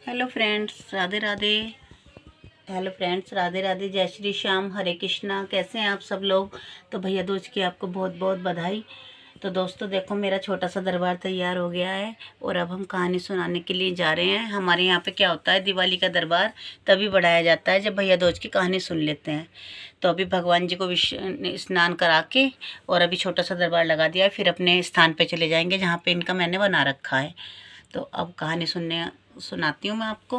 Hello friends, Radhe Radhe. Hello friends, Radhe Radhe, जय श्री श्याम, हरे कृष्णा। कैसे हैं आप सब लोग? तो भैया दूज की आपको बहुत बहुत बधाई। तो दोस्तों देखो, मेरा छोटा सा दरबार तैयार हो गया है और अब हम कहानी सुनाने के लिए जा रहे हैं। हमारे यहाँ पे क्या होता है, दिवाली का दरबार तभी बढ़ाया जाता है जब भैया दूज की कहानी सुन लेते हैं। तो अभी भगवान जी को स्नान करा के और अभी छोटा सा दरबार लगा दिया है, फिर अपने स्थान पर चले जाएंगे जहाँ पर इनका मैंने बना रखा है। तो अब कहानी सुनाती हूँ मैं आपको।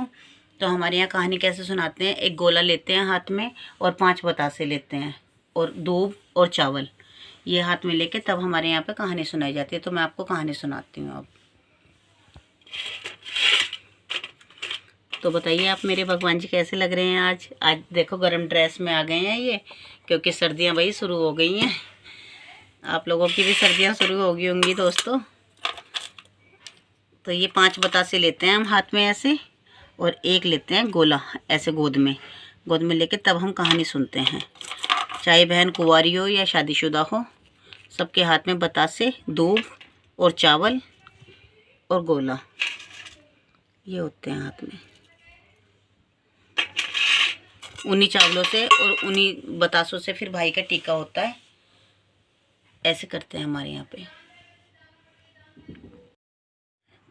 तो हमारे यहाँ कहानी कैसे सुनाते हैं, एक गोला लेते हैं हाथ में और 5 बतासे लेते हैं और दूब और चावल ये हाथ में लेके तब हमारे यहाँ पे कहानी सुनाई जाती है। तो मैं आपको कहानी सुनाती हूँ अब। तो बताइए आप मेरे भगवान जी कैसे लग रहे हैं आज? आज देखो गरम ड्रेस में आ गए हैं ये, क्योंकि सर्दियाँ भाई शुरू हो गई हैं। आप लोगों की भी सर्दियाँ शुरू हो गई होंगी दोस्तों। तो ये 5 बतासे लेते हैं हम हाथ में ऐसे, और एक लेते हैं गोला ऐसे गोद में लेके तब हम कहानी सुनते हैं। चाहे बहन कुंवारी हो या शादीशुदा हो, सबके हाथ में बतासे, दूब और चावल और गोला ये होते हैं हाथ में। उन्हीं चावलों से और उन्हीं बतासों से फिर भाई का टीका होता है। ऐसे करते हैं हमारे यहाँ पे।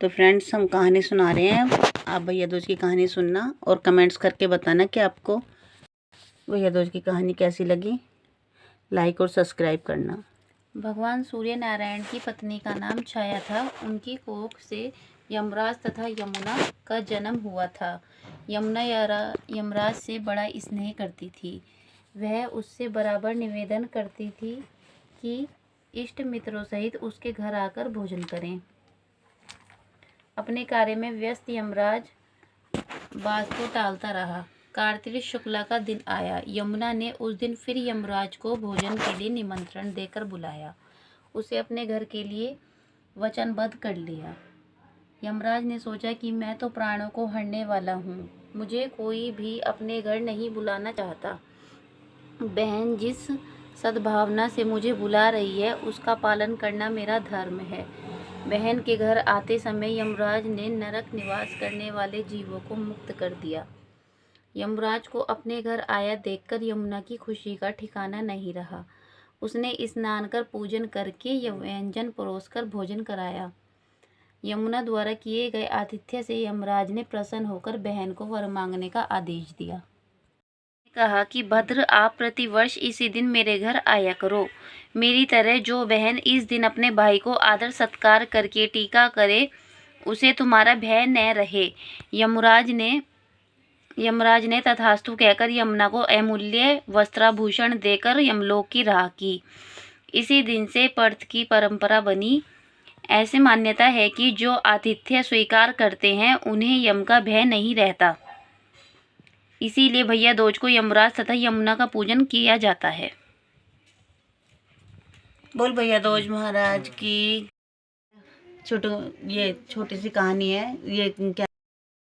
तो फ्रेंड्स, हम कहानी सुना रहे हैं। आप भैया दूज की कहानी सुनना और कमेंट्स करके बताना कि आपको भैया दूज की कहानी कैसी लगी। लाइक और सब्सक्राइब करना। भगवान सूर्य नारायण की पत्नी का नाम छाया था। उनकी कोख से यमराज तथा यमुना का जन्म हुआ था। यमुना यमराज से बड़ा स्नेह करती थी। वह उससे बराबर निवेदन करती थी कि इष्ट मित्रों सहित उसके घर आकर भोजन करें। अपने कार्य में व्यस्त यमराज बात को टालता रहा। कार्तिक शुक्ला का दिन आया। यमुना ने उस दिन फिर यमराज को भोजन के लिए निमंत्रण देकर बुलाया। उसे अपने घर के लिए वचनबद्ध कर लिया। यमराज ने सोचा कि मैं तो प्राणों को हरने वाला हूँ, मुझे कोई भी अपने घर नहीं बुलाना चाहता। बहन जिस सद्भावना से मुझे बुला रही है उसका पालन करना मेरा धर्म है। बहन के घर आते समय यमराज ने नरक निवास करने वाले जीवों को मुक्त कर दिया। यमराज को अपने घर आया देखकर यमुना की खुशी का ठिकाना नहीं रहा। उसने स्नान कर पूजन करके व्यंजन परोसकर भोजन कराया। यमुना द्वारा किए गए आतिथ्य से यमराज ने प्रसन्न होकर बहन को वर मांगने का आदेश दिया। कहा कि भद्र, आप प्रतिवर्ष इसी दिन मेरे घर आया करो। मेरी तरह जो बहन इस दिन अपने भाई को आदर सत्कार करके टीका करे, उसे तुम्हारा भय न रहे। यमराज ने तथास्तु कहकर यमुना को अमूल्य वस्त्राभूषण देकर यमलोक की राह की। इसी दिन से पर्थ की परंपरा बनी। ऐसी मान्यता है कि जो आतिथ्य स्वीकार करते हैं उन्हें यम का भय नहीं रहता। इसीलिए भैया दूज को यमराज तथा यमुना का पूजन किया जाता है। बोल भैया दूज महाराज की। ये छोटी सी कहानी है। ये क्या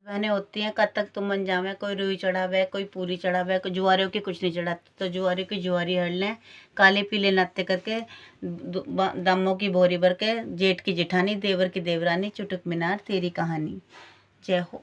बहनें होती हैं, कब तक तुम मन जावे, कोई रुई चढ़ावे, कोई पूरी चढ़ावे, कोई जुआरियों की कुछ नहीं चढ़ाते। तो जुआरियों की जुआरी हड़ लें, काले पीले नाते करके दामों की भोरी भर के, जेठ की जिठानी, देवर की देवरानी, चुटक मीनार तेरी कहानी। जय हो।